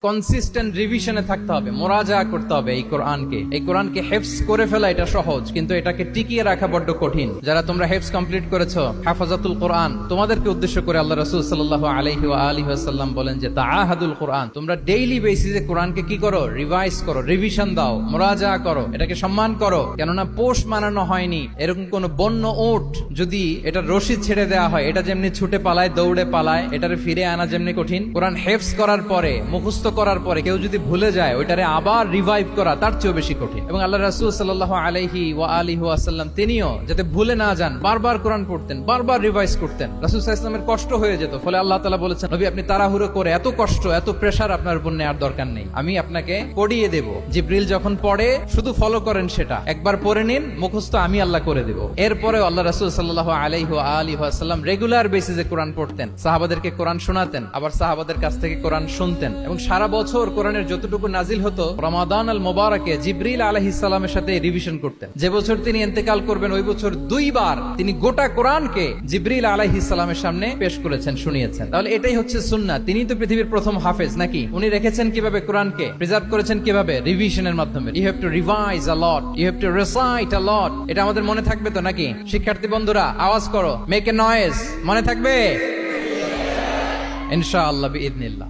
Consistent রিভিশনে থাকতে হবে, মোরাজা করতে হবে এই কোরআনকে হেফজ করে ফেলা এটা সহজ, কিন্তু এটাকে টিকিয়ে রাখা বড্ড কঠিন। যারা তোমরা হেফজ কমপ্লিট করেছো, হাফাজাতুল কোরআন, তোমাদেরকে উদ্দেশ্য করে আল্লাহ রাসূল সাল্লাল্লাহু আলাইহি ওয়া আলিহি ওয়াসাল্লাম বলেন যে তাআহাদুল কোরআন, তোমরা ডেইলি বেসিসে কোরআনকে কি করো, রিভাইজ করো, রিভিশন দাও, মোরাজা করো, এটাকে সম্মান করো। কেননা পোষ মানানো হয়নি এরকম কোন বন্য উট যদি এটা রশি ছেড়ে দেওয়া হয়, এটা যেমনি ছুটে পালায়, দৌড়ে পালায়, এটারে ফিরে আনা যেমনি কঠিন, কোরআন হেফজ করার পরে, মুখস্থ করার পরে কেউ যদি ভুলে যায়, ওইটারে আবার রিভাইভ করা তার চেয়েও বেশি কঠিন। এবং আল্লাহ রাসূল সাল্লাল্লাহু আলাইহি ওয়া আলিহি ওয়াসাল্লাম তিনিও যাতে ভুলে না যান বারবার কোরআন পড়তেন, বারবার রিভাইজ করতেন। রাসূল সাল্লাল্লাহু আলাইহি ওয়াসাল্লামের কষ্ট হয়ে যেত, ফলে আল্লাহ তাআলা বলেছেন, নবী আপনি তাড়াহুড়ো করে এত কষ্ট, এত প্রেসার আপনার উপর নেওয়ার দরকার নেই, আমি আপনাকে পড়িয়ে দেব। জিবরিল যখন পড়ে শুধু ফলো করেন, সেটা একবার পড়ে নিন, মুখস্থ আমি আল্লাহ করে দেব। এরপরে আল্লাহ রাসূল সাল্লাল্লাহু আলাইহি ওয়া আলিহি ওয়াসাল্লাম রেগুলার বেসিসে কোরআন পড়তেন, সাহাবাদেরকে কোরআন শোনাতেন, আবার সাহাবাদের কাছ থেকে কোরআন শুনতেন। এবং সারা বছর কোরআনের যতটুকু নাজিল হতো, রমাদান আল মুবারাকে জিবরিল আলাইহিস সালামের সাথে রিভিশন করতেন। যে বছর তিনি ইন্তেকাল করবেন, ওই বছর দুইবার তিনি গোটা কোরআনকে জিবরিল আলাইহিস সালামের সামনে পেশ করেছেন, শুনিয়েছেন। তাহলে এটাই হচ্ছে সুন্নাহ। তিনি তো পৃথিবীর প্রথম হাফেজ নাকি? উনি রেখেছেন কিভাবে কোরআনকে, প্রিজার্ভ করেছেন কিভাবে? রিভিশনের মাধ্যমে। You have to revise a lot, you have to recite a lot. এটা আমাদের মনে থাকবে তো নাকি? শিক্ষার্থী বন্ধুরা আওয়াজ করো, মেক এ নয়েজ। মনে থাকবে ইনশাআল্লাহ বিইذنিল্লাহ।